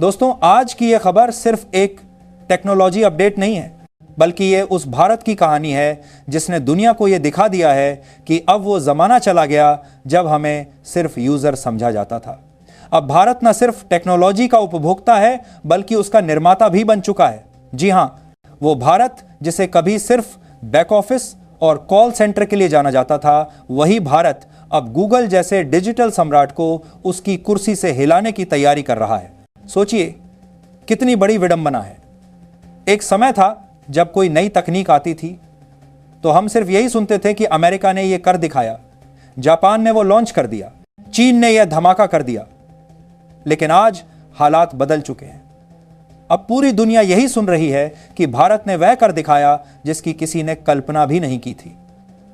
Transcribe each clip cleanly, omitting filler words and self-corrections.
दोस्तों, आज की यह खबर सिर्फ एक टेक्नोलॉजी अपडेट नहीं है, बल्कि ये उस भारत की कहानी है जिसने दुनिया को यह दिखा दिया है कि अब वो जमाना चला गया जब हमें सिर्फ यूजर समझा जाता था। अब भारत न सिर्फ टेक्नोलॉजी का उपभोक्ता है बल्कि उसका निर्माता भी बन चुका है। जी हां, वो भारत जिसे कभी सिर्फ बैक ऑफिस और कॉल सेंटर के लिए जाना जाता था, वही भारत अब गूगल जैसे डिजिटल सम्राट को उसकी कुर्सी से हिलाने की तैयारी कर रहा है। सोचिए कितनी बड़ी विडंबना है। एक समय था जब कोई नई तकनीक आती थी तो हम सिर्फ यही सुनते थे कि अमेरिका ने यह कर दिखाया, जापान ने वो लॉन्च कर दिया, चीन ने यह धमाका कर दिया। लेकिन आज हालात बदल चुके हैं। अब पूरी दुनिया यही सुन रही है कि भारत ने वह कर दिखाया जिसकी किसी ने कल्पना भी नहीं की थी।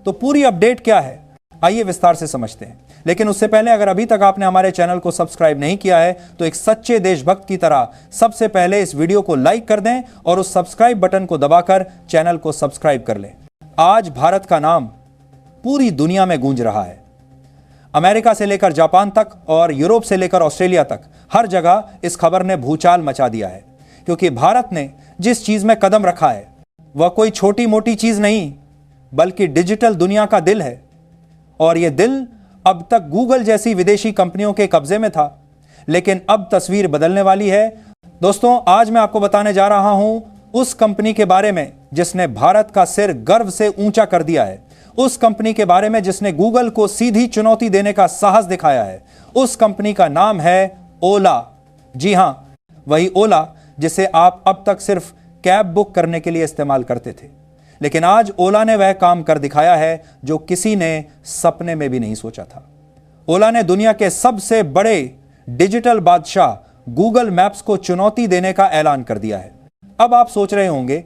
तो पूरी अपडेट क्या है, आइए विस्तार से समझते हैं। लेकिन उससे पहले अगर अभी तक आपने हमारे चैनल को सब्सक्राइब नहीं किया है तो एक सच्चे देशभक्त की तरह सबसे पहले इस वीडियो को लाइक कर दें और उस सब्सक्राइब बटन को दबाकर चैनल को सब्सक्राइब कर लें। आज भारत का नाम पूरी दुनिया में गूंज रहा है। अमेरिका से लेकर जापान तक और यूरोप से लेकर ऑस्ट्रेलिया तक हर जगह इस खबर ने भूचाल मचा दिया है, क्योंकि भारत ने जिस चीज में कदम रखा है वह कोई छोटी मोटी चीज नहीं बल्कि डिजिटल दुनिया का दिल है। और यह दिल अब तक गूगल जैसी विदेशी कंपनियों के कब्जे में था, लेकिन अब तस्वीर बदलने वाली है। दोस्तों, आज मैं आपको बताने जा रहा हूं उस कंपनी के बारे में जिसने भारत का सिर गर्व से ऊंचा कर दिया है, उस कंपनी के बारे में जिसने गूगल को सीधी चुनौती देने का साहस दिखाया है। उस कंपनी का नाम है ओला। जी हां, वही ओला जिसे आप अब तक सिर्फ कैब बुक करने के लिए इस्तेमाल करते थे। लेकिन आज ओला ने वह काम कर दिखाया है जो किसी ने सपने में भी नहीं सोचा था। ओला ने दुनिया के सबसे बड़े डिजिटल बादशाह गूगल मैप्स को चुनौती देने का ऐलान कर दिया है। अब आप सोच रहे होंगे,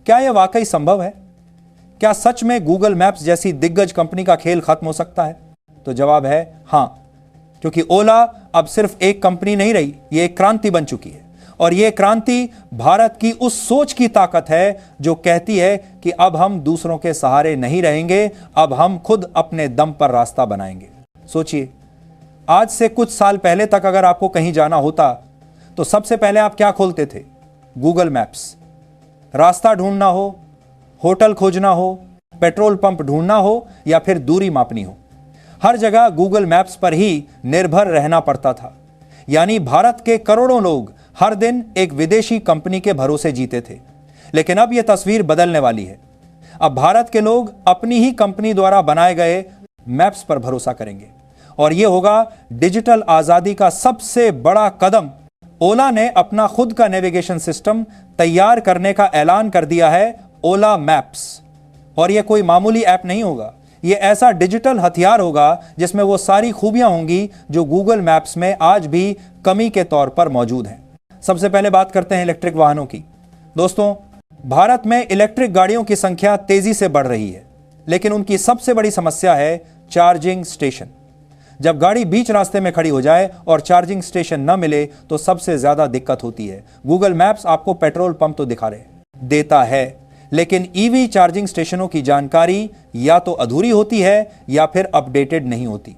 क्या यह वाकई संभव है? क्या सच में गूगल मैप्स जैसी दिग्गज कंपनी का खेल खत्म हो सकता है? तो जवाब है हां, क्योंकि ओला अब सिर्फ एक कंपनी नहीं रही, यह एक क्रांति बन चुकी है। और यह क्रांति भारत की उस सोच की ताकत है जो कहती है कि अब हम दूसरों के सहारे नहीं रहेंगे, अब हम खुद अपने दम पर रास्ता बनाएंगे। सोचिए, आज से कुछ साल पहले तक अगर आपको कहीं जाना होता तो सबसे पहले आप क्या खोलते थे? Google maps. रास्ता ढूंढना हो, होटल खोजना हो, पेट्रोल पंप ढूंढना हो या फिर दूरी मापनी हो, हर जगह गूगल मैप्स पर ही निर्भर रहना पड़ता था। यानी भारत के करोड़ों लोग हर दिन एक विदेशी कंपनी के भरोसे जीते थे। लेकिन अब यह तस्वीर बदलने वाली है। अब भारत के लोग अपनी ही कंपनी द्वारा बनाए गए मैप्स पर भरोसा करेंगे और यह होगा डिजिटल आजादी का सबसे बड़ा कदम। ओला ने अपना खुद का नेविगेशन सिस्टम तैयार करने का ऐलान कर दिया है, ओला मैप्स। और यह कोई मामूली ऐप नहीं होगा, यह ऐसा डिजिटल हथियार होगा जिसमें वो सारी खूबियां होंगी जो गूगल मैप्स में आज भी कमी के तौर पर मौजूद हैं। सबसे पहले बात करते हैं इलेक्ट्रिक वाहनों की। दोस्तों, भारत में इलेक्ट्रिक गाड़ियों की संख्या तेजी से बढ़ रही है, लेकिन उनकी सबसे बड़ी समस्या है चार्जिंग स्टेशन। जब गाड़ी बीच रास्ते में खड़ी हो जाए और चार्जिंग स्टेशन न मिले तो सबसे ज्यादा दिक्कत होती है। गूगल मैप्स आपको पेट्रोल पंप तो देता है, लेकिन ईवी चार्जिंग स्टेशनों की जानकारी या तो अधूरी होती है या फिर अपडेटेड नहीं होती।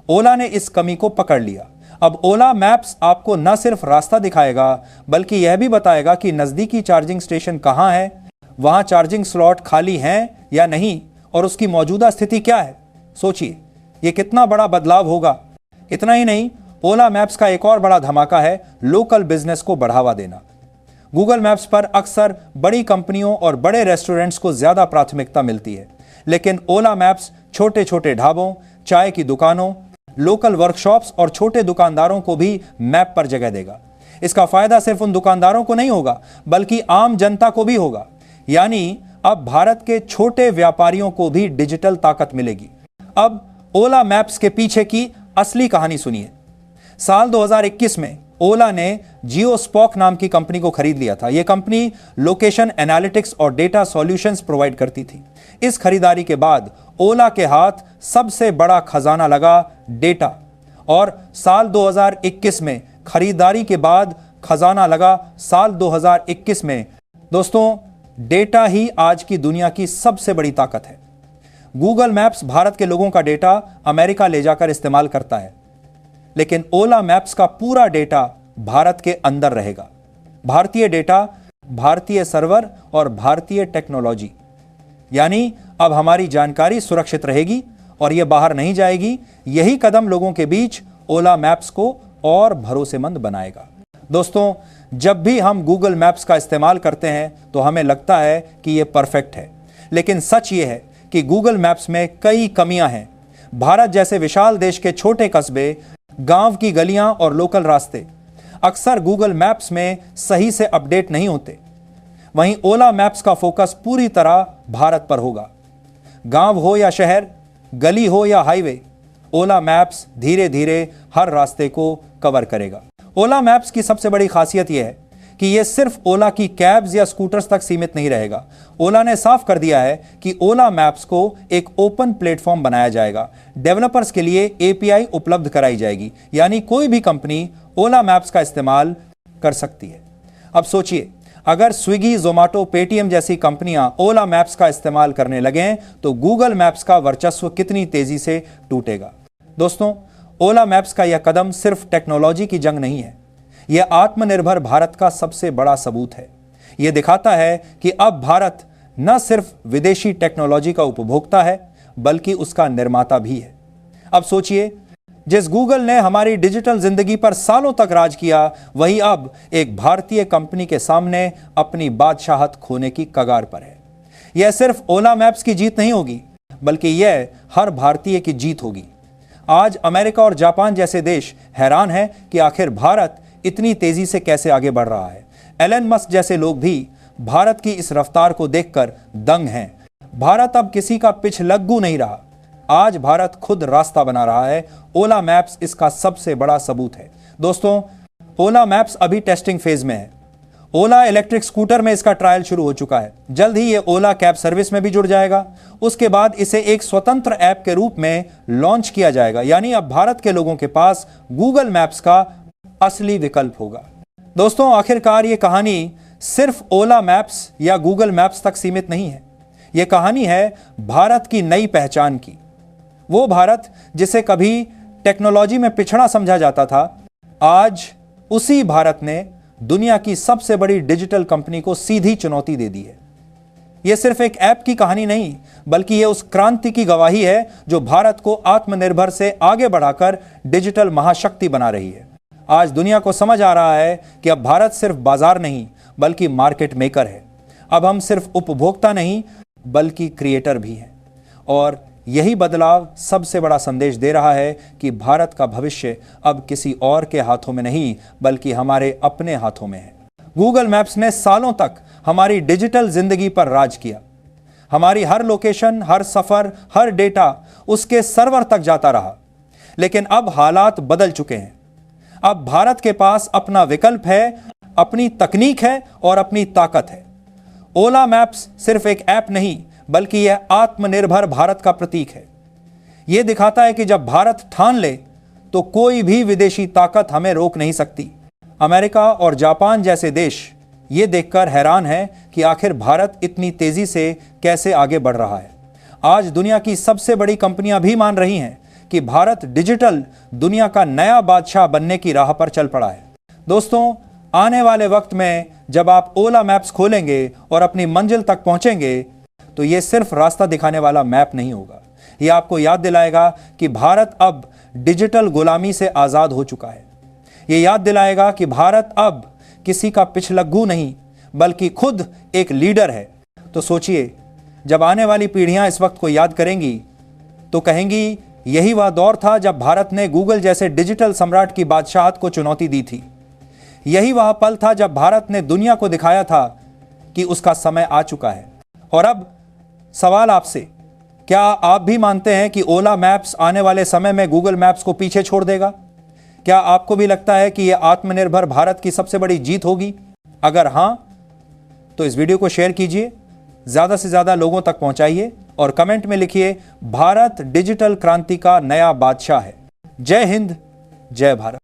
ओला ने इस कमी को पकड़ लिया। अब ओला मैप्स आपको न सिर्फ रास्ता दिखाएगा बल्कि यह भी बताएगा कि नजदीकी चार्जिंग स्टेशन कहां है, वहां चार्जिंग स्लॉट खाली हैं या नहीं और उसकी मौजूदा स्थिति क्या है। सोचिए, यह कितना बड़ा बदलाव होगा। इतना ही नहीं, ओला मैप्स का एक और बड़ा धमाका है लोकल बिजनेस को बढ़ावा देना। गूगल मैप्स पर अक्सर बड़ी कंपनियों और बड़े रेस्टोरेंट्स को ज्यादा प्राथमिकता मिलती है, लेकिन ओला मैप्स छोटे छोटे ढाबों, चाय की दुकानों, लोकल वर्कशॉप्स और छोटे दुकानदारों को भी मैप पर जगह देगा। इसका फायदा सिर्फ उन दुकानदारों को नहीं होगा बल्कि आम जनता को भी होगा। यानी अब भारत के छोटे व्यापारियों को भी डिजिटल ताकत मिलेगी। अब ओला मैप्स के पीछे की असली कहानी सुनिए। साल 2021 में ओला ने जियोस्पॉक नाम की कंपनी को खरीद लिया था। यह कंपनी लोकेशन एनालिटिक्स और डेटा सॉल्यूशंस प्रोवाइड करती थी। इस खरीदारी के बाद ओला के हाथ सबसे बड़ा खजाना लगा, डेटा। और साल 2021 में खरीदारी के बाद खजाना लगा साल 2021 में। दोस्तों, डेटा ही आज की दुनिया की सबसे बड़ी ताकत है। गूगल मैप्स भारत के लोगों का डेटा अमेरिका ले जाकर इस्तेमाल करता है, लेकिन ओला मैप्स का पूरा डेटा भारत के अंदर रहेगा। भारतीय डेटा, भारतीय सर्वर और भारतीय टेक्नोलॉजी, यानी अब हमारी जानकारी सुरक्षित रहेगी और यह बाहर नहीं जाएगी। यही कदम लोगों के बीच ओला मैप्स को और भरोसेमंद बनाएगा। दोस्तों, जब भी हम गूगल मैप्स का इस्तेमाल करते हैं तो हमें लगता है कि यह परफेक्ट है, लेकिन सच ये है कि गूगल मैप्स में कई कमियां हैं। भारत जैसे विशाल देश के छोटे कस्बे, गांव की गलियां और लोकल रास्ते अक्सर गूगल मैप्स में सही से अपडेट नहीं होते। वहीं ओला मैप्स का फोकस पूरी तरह भारत पर होगा। गांव हो या शहर, गली हो या हाईवे, ओला मैप्स धीरे धीरे हर रास्ते को कवर करेगा। ओला मैप्स की सबसे बड़ी खासियत यह है कि यह सिर्फ ओला की कैब्स या स्कूटर्स तक सीमित नहीं रहेगा। ओला ने साफ कर दिया है कि ओला मैप्स को एक ओपन प्लेटफॉर्म बनाया जाएगा। डेवलपर्स के लिए एपीआई उपलब्ध कराई जाएगी, यानी कोई भी कंपनी ओला मैप्स का इस्तेमाल कर सकती है। अब सोचिए, अगर स्विगी, जोमेटो, पेटीएम जैसी कंपनियां ओला मैप्स का इस्तेमाल करने लगें तो गूगल मैप्स का वर्चस्व कितनी तेजी से टूटेगा। दोस्तों, ओला मैप्स का यह कदम सिर्फ टेक्नोलॉजी की जंग नहीं है, यह आत्मनिर्भर भारत का सबसे बड़ा सबूत है। यह दिखाता है कि अब भारत न सिर्फ विदेशी टेक्नोलॉजी का उपभोक्ता है, बल्कि उसका निर्माता भी है। अब सोचिए, जिस गूगल ने हमारी डिजिटल जिंदगी पर सालों तक राज किया, वही अब एक भारतीय कंपनी के सामने अपनी बादशाहत खोने की कगार पर है। यह सिर्फ ओला मैप्स की जीत नहीं होगी, बल्कि यह हर भारतीय की जीत होगी। आज अमेरिका और जापान जैसे देश हैरान हैं कि आखिर भारत इतनी तेजी से कैसे आगे बढ़ रहा है। एलन मस्क जैसे लोग भी भारत की इस रफ्तार को देखकर दंग हैं। भारत अब किसी का पिछलग्गू नहीं रहा। आज भारत खुद रास्ता बना रहा है। ओला मैप्स इसका सबसे बड़ा सबूत है। दोस्तों, ओला मैप्स अभी टेस्टिंग फेज में है। ओला इलेक्ट्रिक स्कूटर में इसका ट्रायल शुरू हो चुका है। जल्द ही ये ओला कैब सर्विस में भी जुड़ जाएगा। उसके बाद इसे एक स्वतंत्र ऐप के रूप में लॉन्च किया जाएगा, यानी अब भारत के लोगों के पास गूगल मैप्स का असली विकल्प होगा। दोस्तों, आखिरकार ये कहानी सिर्फ ओला मैप्स या गूगल मैप्स तक सीमित नहीं है। यह कहानी है भारत की नई पहचान की। वो भारत जिसे कभी टेक्नोलॉजी में पिछड़ा समझा जाता था, आज उसी भारत ने दुनिया की सबसे बड़ी डिजिटल कंपनी को सीधी चुनौती दे दी है। यह सिर्फ एक ऐप की कहानी नहीं, बल्कि यह उस क्रांति की गवाही है जो भारत को आत्मनिर्भर से आगे बढ़ाकर डिजिटल महाशक्ति बना रही है। आज दुनिया को समझ आ रहा है कि अब भारत सिर्फ बाजार नहीं, बल्कि मार्केट मेकर है। अब हम सिर्फ उपभोक्ता नहीं, बल्कि क्रिएटर भी हैं। और यही बदलाव सबसे बड़ा संदेश दे रहा है कि भारत का भविष्य अब किसी और के हाथों में नहीं, बल्कि हमारे अपने हाथों में है। गूगल मैप्स ने सालों तक हमारी डिजिटल जिंदगी पर राज किया। हमारी हर लोकेशन, हर सफर, हर डेटा उसके सर्वर तक जाता रहा। लेकिन अब हालात बदल चुके हैं। अब भारत के पास अपना विकल्प है, अपनी तकनीक है और अपनी ताकत है। ओला मैप्स सिर्फ एक ऐप नहीं, बल्कि यह आत्मनिर्भर भारत का प्रतीक है। यह दिखाता है कि जब भारत ठान ले तो कोई भी विदेशी ताकत हमें रोक नहीं सकती। अमेरिका और जापान जैसे देश ये देखकर हैरान हैं कि आखिर भारत इतनी तेजी से कैसे आगे बढ़ रहा है। आज दुनिया की सबसे बड़ी कंपनियां भी मान रही हैं कि भारत डिजिटल दुनिया का नया बादशाह बनने की राह पर चल पड़ा है। दोस्तों, आने वाले वक्त में जब आप ओला मैप्स खोलेंगे और अपनी मंजिल तक पहुंचेंगे तो यह सिर्फ रास्ता दिखाने वाला मैप नहीं होगा। यह आपको याद दिलाएगा कि भारत अब डिजिटल गुलामी से आजाद हो चुका है। यह याद दिलाएगा कि भारत अब किसी का पिछलग्गू नहीं, बल्कि खुद एक लीडर है। तो सोचिए, जब आने वाली पीढ़ियां इस वक्त को याद करेंगी तो कहेंगी, यही वह दौर था जब भारत ने गूगल जैसे डिजिटल सम्राट की बादशाहत को चुनौती दी थी। यही वह पल था जब भारत ने दुनिया को दिखाया था कि उसका समय आ चुका है। और अब सवाल आपसे, क्या आप भी मानते हैं कि ओला मैप्स आने वाले समय में गूगल मैप्स को पीछे छोड़ देगा? क्या आपको भी लगता है कि यह आत्मनिर्भर भारत की सबसे बड़ी जीत होगी? अगर हां, तो इस वीडियो को शेयर कीजिए, ज्यादा से ज्यादा लोगों तक पहुंचाइए और कमेंट में लिखिए, भारत डिजिटल क्रांति का नया बादशाह है। जय हिंद, जय भारत।